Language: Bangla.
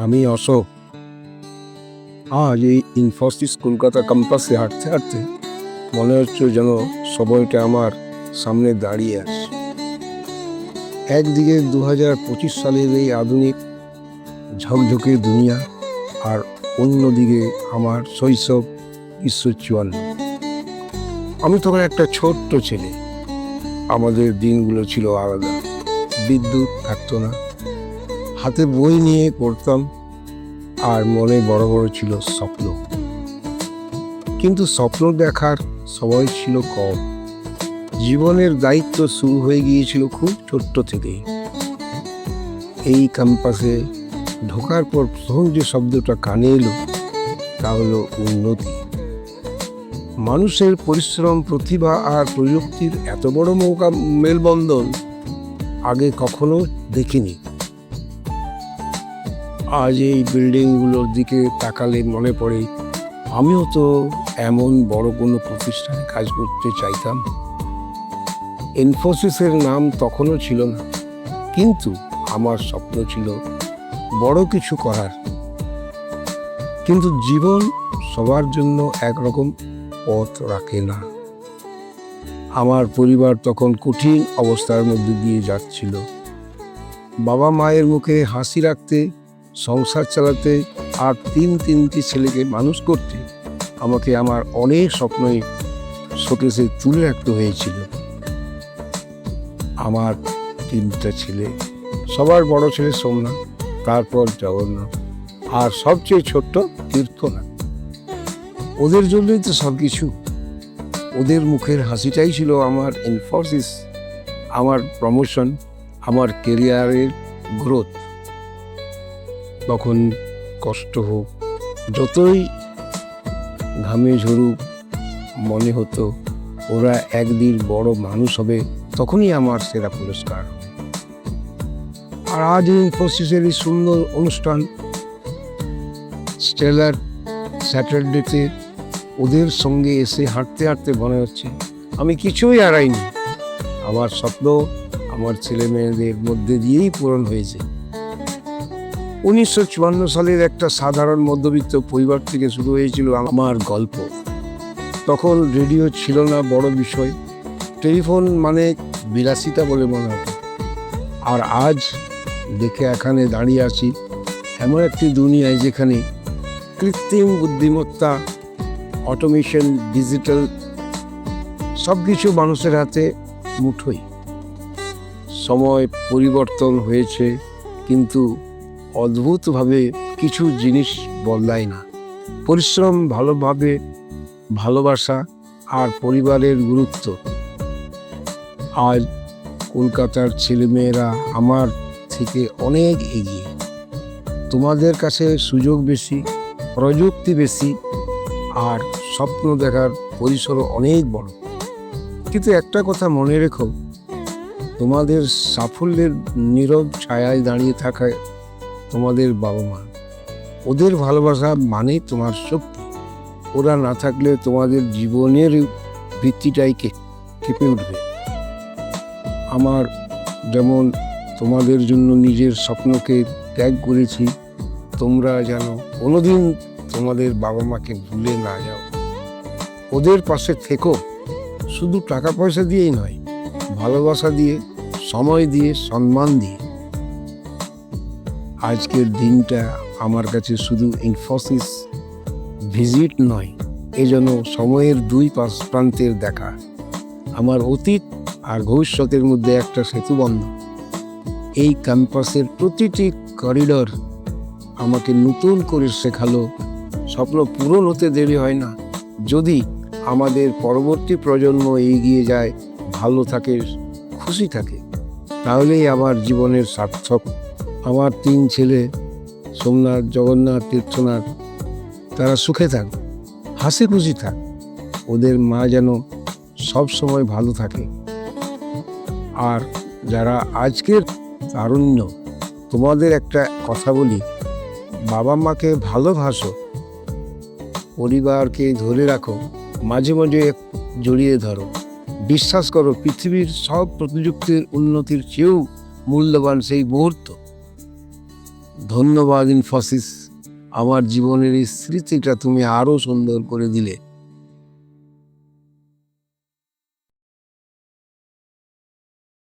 আমি অশোক। আজ এই ইনফোসিস কলকাতা ক্যাম্পাসে হাঁটতে হাঁটতে মনে হচ্ছে যেন সময়টা আমার সামনে দাঁড়িয়ে আছে। একদিকে 2025 সালের এই আধুনিক ঝকঝকে দুনিয়া, আর অন্যদিকে আমার শৈশব 1954। আমি তখন একটা ছোট্ট ছেলে। আমাদের দিনগুলো ছিল আলাদা। বিদ্যুৎ থাকতো না, হাতে বই নিয়ে পড়তাম, আর মনে বড় বড় ছিল স্বপ্ন। কিন্তু স্বপ্ন দেখার সময় ছিল কম। জীবনের দায়িত্ব শুরু হয়ে গিয়েছিল খুব ছোট্ট থেকেই। এই ক্যাম্পাসে ঢোকার পর প্রথম যে শব্দটা কানে এলো তা হলো উন্নতি। মানুষের পরিশ্রম, প্রতিভা আর প্রযুক্তির এত বড় মেলবন্ধন আগে কখনো দেখিনি। আজ এই বিল্ডিংগুলোর দিকে তাকালে মনে পড়ে আমিও তো এমন বড় কোনো প্রতিষ্ঠানে কাজ করতে চাইতাম। ইনফোসিসের নাম তখনও ছিল না, কিন্তু আমার স্বপ্ন ছিল বড় কিছু করার। কিন্তু জীবন সবার জন্য একরকম পথ রাখে না। আমার পরিবার তখন কঠিন অবস্থার মধ্যে দিয়ে যাচ্ছিল। বাবা মায়ের মুখে হাসি রাখতে, সংসার চালাতে আর তিনটি ছেলেকে মানুষ করতে আমাকে আমার অনেক স্বপ্নই শোকেসে তুলে রাখতে হয়েছিল। আমার 3টা ছেলে, সবার বড় ছেলে সোমনাথ, তারপর জগন্নাথ, আর সবচেয়ে ছোট্ট তীর্থনাথ। ওদের জন্যই তো সব কিছু। ওদের মুখের হাসিটাই ছিল আমার ইনফোসিস, আমার প্রমোশন, আমার কেরিয়ারের গ্রোথ। তখন কষ্ট হোক, যতই ঘামে ঝরুক, মনে হতো ওরা একদিন বড় মানুষ হবে, তখনই আমার সেরা পুরস্কার হবে। আর আজ ইনফোসিসের এই সুন্দর অনুষ্ঠান, স্টেলার স্যাটারডেতে ওদের সঙ্গে এসে হাঁটতে হাঁটতে মনে হচ্ছে আমি কিছুই হারাইনি। আমার স্বপ্ন আমার ছেলে মেয়েদের মধ্যে দিয়েই পূরণ হয়েছে। 1954 সালের একটা সাধারণ মধ্যবিত্ত পরিবার থেকে শুরু হয়েছিল আমার গল্প। তখন রেডিও ছিল না বড় বিষয়, টেলিফোন মানে বিলাসিতা বলে মনে হতো। আর আজ দেখে এখানে দাঁড়িয়ে আছি এমন একটি দুনিয়ায় যেখানে কৃত্রিম বুদ্ধিমত্তা, অটোমেশন, ডিজিটাল সব কিছু মানুষের হাতে মুঠোই। সময় পরিবর্তন হয়েছে, কিন্তু অদ্ভুতভাবে কিছু জিনিস বদলায় না। পরিশ্রম, ভালোবাসা আর পরিবারের গুরুত্ব। আজ কলকাতার ছেলেমেয়েরা আমার থেকে অনেক এগিয়ে। তোমাদের কাছে সুযোগ বেশি, প্রযুক্তি বেশি, আর স্বপ্ন দেখার পরিসরও অনেক বড়। কিন্তু একটা কথা মনে রেখো, তোমাদের সাফল্যের নীরব ছায়ায় দাঁড়িয়ে থাকায় তোমাদের বাবা মা। ওদের ভালোবাসা মানে তোমার শক্তি। ওরা না থাকলে তোমাদের জীবনের ভিত্তিটাই কেঁপে উঠবে। আমার যেমন তোমাদের জন্য নিজের স্বপ্নকে ত্যাগ করেছি, তোমরা যেন কোনোদিন তোমাদের বাবা মাকে ভুলে না যাও। ওদের পাশে থেকো, শুধু টাকা পয়সা দিয়েই নয়, ভালোবাসা দিয়ে, সময় দিয়ে, সম্মান দিয়ে। আজকের দিনটা আমার কাছে শুধু ইনফোসিস ভিজিট নয়, এ যেন সময়ের দুই প্রান্তের দেখা। আমার অতীত আর ভবিষ্যতের মধ্যে একটা সেতুবন্ধন। এই ক্যাম্পাসের প্রতিটি করিডর আমাকে নতুন করে শেখালো স্বপ্ন পূরণ হতে দেরি হয় না। যদি আমাদের পরবর্তী প্রজন্ম এগিয়ে যায়, ভালো থাকে, খুশি থাকে, তাহলেই আমার জীবনের সার্থক। আমার 3 ছেলে সোমনাথ, জগন্নাথ, তীর্থনাথ, তারা সুখে থাক, হাসি খুশি থাক। ওদের মা যেন সব সময় ভালো থাকে। আর যারা আজকের তারুণ্য, তোমাদের একটা কথা বলি, বাবা মাকে ভালোবাসো, পরিবারকে ধরে রাখো, মাঝে মাঝে জড়িয়ে ধরো। বিশ্বাস করো, পৃথিবীর সব প্রযুক্তির উন্নতির চেয়েও মূল্যবান সেই মুহূর্ত ধন্যবাদ ইনফোসিস, আমার জীবনের এই স্মৃতিটা তুমি আরো সুন্দর করে দিলে।